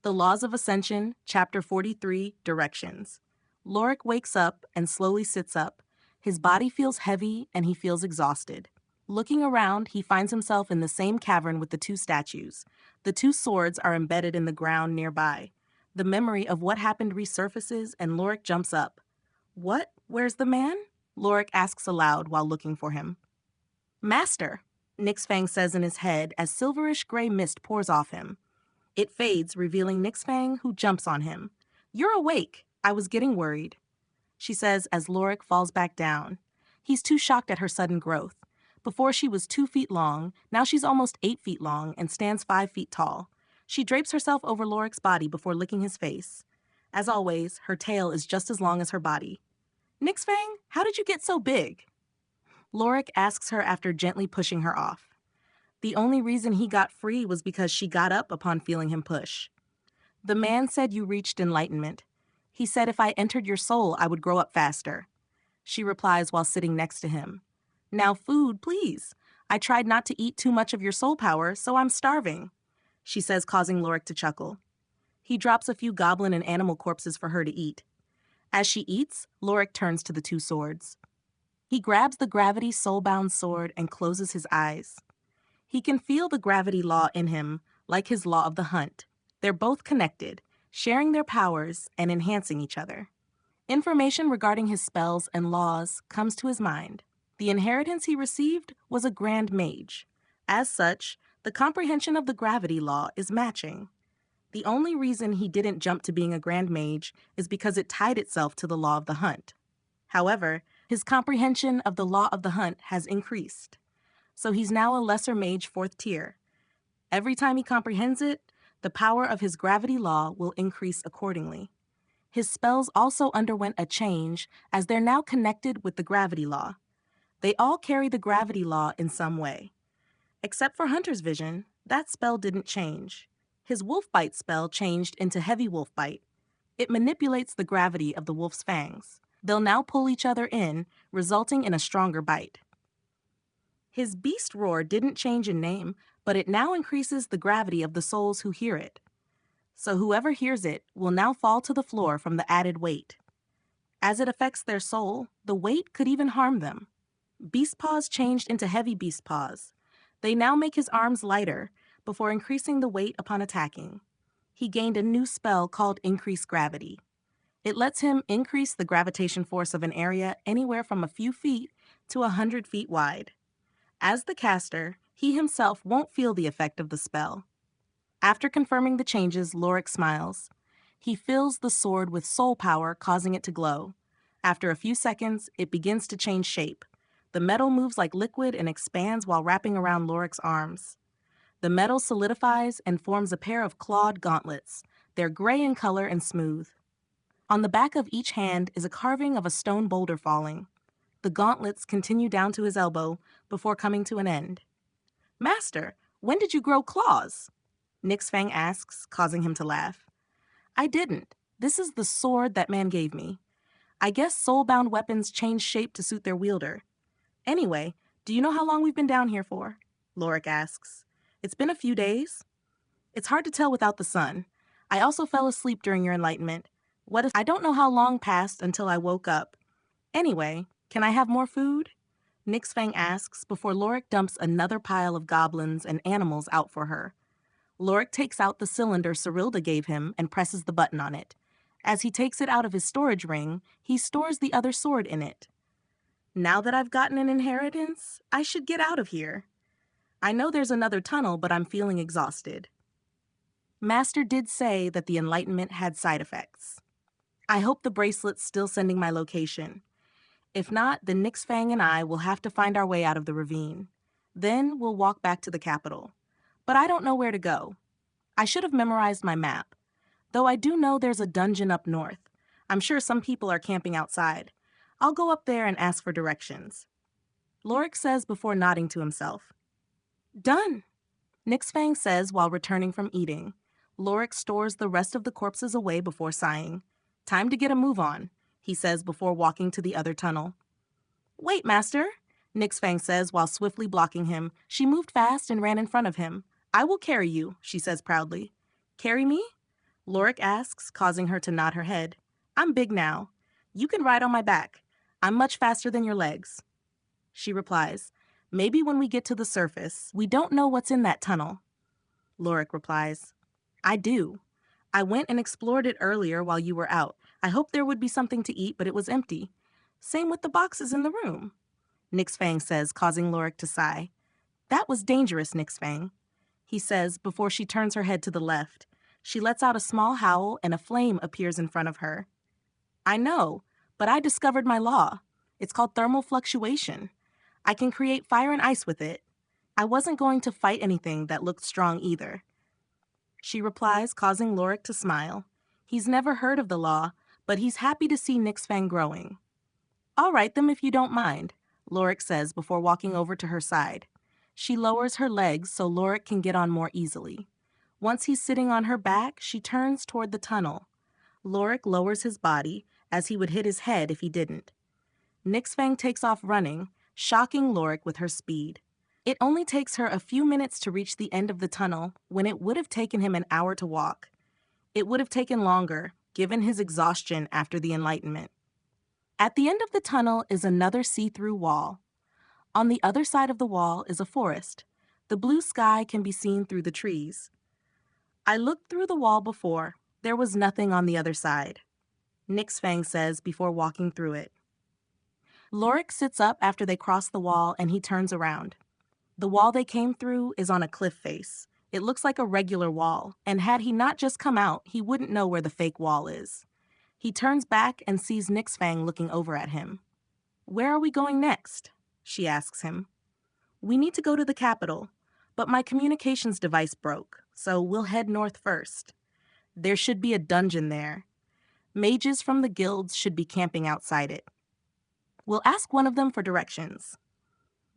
The Laws of Ascension, Chapter 43, Directions. Lorik wakes up and slowly sits up. His body feels heavy and he feels exhausted. Looking around, he finds himself in the same cavern with the two statues. The two swords are embedded in the ground nearby. The memory of what happened resurfaces and Lorik jumps up. "What? Where's the man?" Lorik asks aloud while looking for him. "Master," Nixfang says in his head as silverish gray mist pours off him. It fades, revealing Nixfang, who jumps on him. "You're awake. I was getting worried," she says as Lorik falls back down. He's too shocked at her sudden growth. Before she was 2 feet long, now she's almost 8 feet long and stands 5 feet tall. She drapes herself over Lorik's body before licking his face. As always, her tail is just as long as her body. "Nixfang, how did you get so big?" Lorik asks her after gently pushing her off. The only reason he got free was because she got up upon feeling him push. "The man said you reached enlightenment. He said if I entered your soul, I would grow up faster," she replies while sitting next to him. "Now food, please. I tried not to eat too much of your soul power, so I'm starving," she says, causing Lorik to chuckle. He drops a few goblin and animal corpses for her to eat. As she eats, Lorik turns to the two swords. He grabs the gravity soulbound sword and closes his eyes. He can feel the gravity law in him, like his law of the hunt. They're both connected, sharing their powers and enhancing each other. Information regarding his spells and laws comes to his mind. The inheritance he received was a grand mage. As such, the comprehension of the gravity law is matching. The only reason he didn't jump to being a grand mage is because it tied itself to the law of the hunt. However, his comprehension of the law of the hunt has increased. So he's now a lesser mage 4th tier. Every time he comprehends it, the power of his gravity law will increase accordingly. His spells also underwent a change as they're now connected with the gravity law. They all carry the gravity law in some way. Except for Hunter's Vision, that spell didn't change. His Wolf Bite spell changed into Heavy Wolf Bite. It manipulates the gravity of the wolf's fangs. They'll now pull each other in, resulting in a stronger bite. His Beast Roar didn't change in name, but it now increases the gravity of the souls who hear it. So whoever hears it will now fall to the floor from the added weight. As it affects their soul, the weight could even harm them. Beast Paws changed into Heavy Beast Paws. They now make his arms lighter, before increasing the weight upon attacking. He gained a new spell called Increased Gravity. It lets him increase the gravitation force of an area anywhere from a few feet to 100 feet wide. As the caster, he himself won't feel the effect of the spell. After confirming the changes, Lorik smiles. He fills the sword with soul power, causing it to glow. After a few seconds, it begins to change shape. The metal moves like liquid and expands while wrapping around Lorik's arms. The metal solidifies and forms a pair of clawed gauntlets. They're gray in color and smooth. On the back of each hand is a carving of a stone boulder falling. The gauntlets continue down to his elbow before coming to an end. "Master, when did you grow claws?" Nixfang asks, causing him to laugh. "I didn't. This is the sword that man gave me. I guess soul-bound weapons change shape to suit their wielder. Anyway, do you know how long we've been down here for?" Lorik asks. "It's been a few days. It's hard to tell without the sun. I also fell asleep during your enlightenment. I don't know how long passed until I woke up. Anyway, can I have more food?" Nixfang asks before Lorik dumps another pile of goblins and animals out for her. Lorik takes out the cylinder Cyrilda gave him and presses the button on it. As he takes it out of his storage ring, he stores the other sword in it. "Now that I've gotten an inheritance, I should get out of here. I know there's another tunnel, but I'm feeling exhausted." Master did say that the enlightenment had side effects. I hope the bracelet's still sending my location. If not, then Nixfang and I will have to find our way out of the ravine. Then we'll walk back to the capital. But I don't know where to go. I should have memorized my map. Though I do know there's a dungeon up north. I'm sure some people are camping outside. I'll go up there and ask for directions. Lorik says before nodding to himself. "Done," Nixfang says while returning from eating. Lorik stores the rest of the corpses away before sighing. "Time to get a move on," he says before walking to the other tunnel. "Wait, Master," Nixfang says while swiftly blocking him. She moved fast and ran in front of him. "I will carry you," she says proudly. "Carry me?" Lorik asks, causing her to nod her head. I'm big now. You can ride on my back. I'm much faster than your legs. She replies, maybe when we get to the surface, we don't know what's in that tunnel. Lorik replies, I do. I went and explored it earlier while you were out. I hoped there would be something to eat, but it was empty. Same with the boxes in the room. Nixfang says, causing Lorik to sigh. That was dangerous, Nixfang. He says before she turns her head to the left. She lets out a small howl and a flame appears in front of her. I know, but I discovered my law. It's called thermal fluctuation. I can create fire and ice with it. I wasn't going to fight anything that looked strong either. She replies, causing Lorik to smile. He's never heard of the law, but he's happy to see Nixfang growing. I'll write them if you don't mind, Lorik says before walking over to her side. She lowers her legs so Lorik can get on more easily. Once he's sitting on her back, she turns toward the tunnel. Lorik lowers his body, as he would hit his head if he didn't. Nixfang takes off running, shocking Lorik with her speed. It only takes her a few minutes to reach the end of the tunnel when it would have taken him an hour to walk. It would have taken longer, given his exhaustion after the Enlightenment. At the end of the tunnel is another see-through wall. On the other side of the wall is a forest. The blue sky can be seen through the trees. I looked through the wall before. There was nothing on the other side, Nixfang says before walking through it. Lorik sits up after they cross the wall and he turns around. The wall they came through is on a cliff face. It looks like a regular wall, and had he not just come out, he wouldn't know where the fake wall is. He turns back and sees Nixfang looking over at him. Where are we going next? She asks him. We need to go to the capital, but my communications device broke, so we'll head north first. There should be a dungeon there. Mages from the guilds should be camping outside it. We'll ask one of them for directions.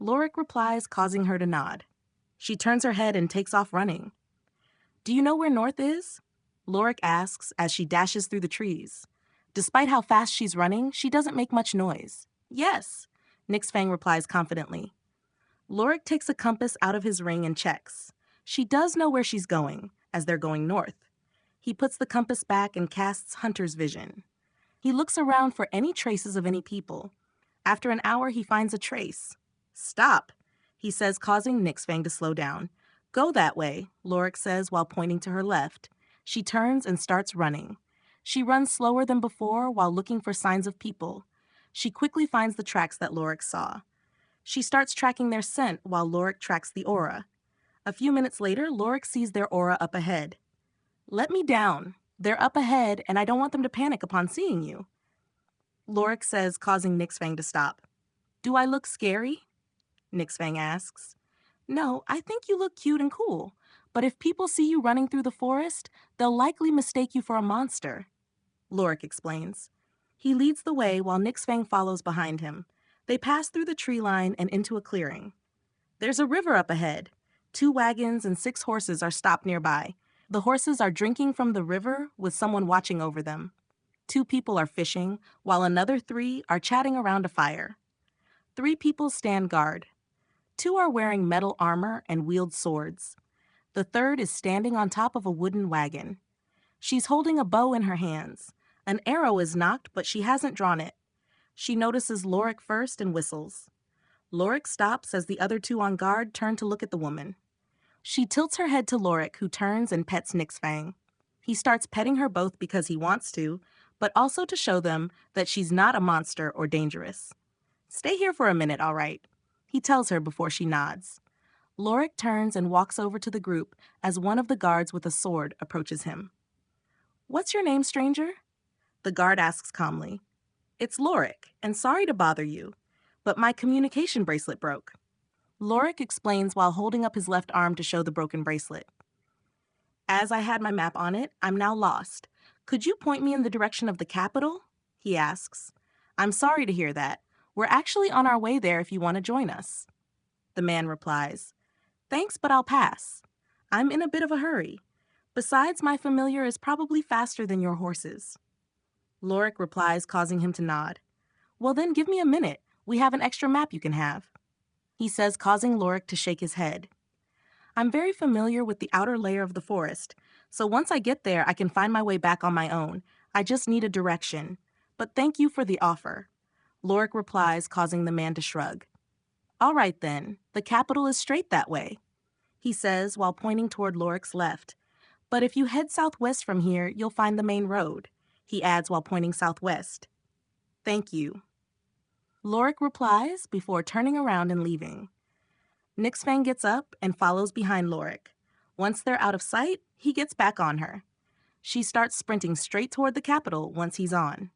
Lorik replies, causing her to nod. She turns her head and takes off running. Do you know where north is? Lorik asks as she dashes through the trees. Despite how fast she's running, she doesn't make much noise. Yes, Nixfang replies confidently. Lorik takes a compass out of his ring and checks. She does know where she's going, as they're going north. He puts the compass back and casts Hunter's Vision. He looks around for any traces of any people. After an hour, he finds a trace. Stop, he says, causing Nixfang to slow down. Go that way, Lorik says while pointing to her left. She turns and starts running. She runs slower than before while looking for signs of people. She quickly finds the tracks that Lorik saw. She starts tracking their scent while Lorik tracks the aura. A few minutes later, Lorik sees their aura up ahead. Let me down. They're up ahead, and I don't want them to panic upon seeing you, Lorik says, causing Nixfang to stop. Do I look scary? Nixfang asks. No, I think you look cute and cool. But if people see you running through the forest, they'll likely mistake you for a monster, Lorik explains. He leads the way while Nixfang follows behind him. They pass through the tree line and into a clearing. There's a river up ahead. 2 wagons and 6 horses are stopped nearby. The horses are drinking from the river with someone watching over them. 2 people are fishing, while another 3 are chatting around a fire. 3 people stand guard. 2 are wearing metal armor and wield swords. The 3rd is standing on top of a wooden wagon. She's holding a bow in her hands. An arrow is knocked, but she hasn't drawn it. She notices Lorik first and whistles. Lorik stops as the other 2 on guard turn to look at the woman. She tilts her head to Lorik, who turns and pets Nixfang. He starts petting her both because he wants to, but also to show them that she's not a monster or dangerous. Stay here for a minute, all right, he tells her before she nods. Lorik turns and walks over to the group as one of the guards with a sword approaches him. What's your name, stranger? The guard asks calmly. It's Lorik, and sorry to bother you, but my communication bracelet broke. Lorik explains while holding up his left arm to show the broken bracelet. As I had my map on it, I'm now lost. Could you point me in the direction of the capital? He asks. I'm sorry to hear that. We're actually on our way there if you want to join us. The man replies, Thanks, but I'll pass. I'm in a bit of a hurry. Besides, my familiar is probably faster than your horses. Lorik replies, causing him to nod. Well then, give me a minute. We have an extra map you can have. He says, causing Lorik to shake his head. I'm very familiar with the outer layer of the forest, So once I get there, I can find my way back on my own. I just need a direction. But thank you for the offer. Lorik replies, causing the man to shrug. All right then, the capital is straight that way, he says while pointing toward Lorik's left. But if you head southwest from here, you'll find the main road, he adds while pointing southwest. Thank you. Lorik replies before turning around and leaving. Nixfang gets up and follows behind Lorik. Once they're out of sight, he gets back on her. She starts sprinting straight toward the capital once he's on.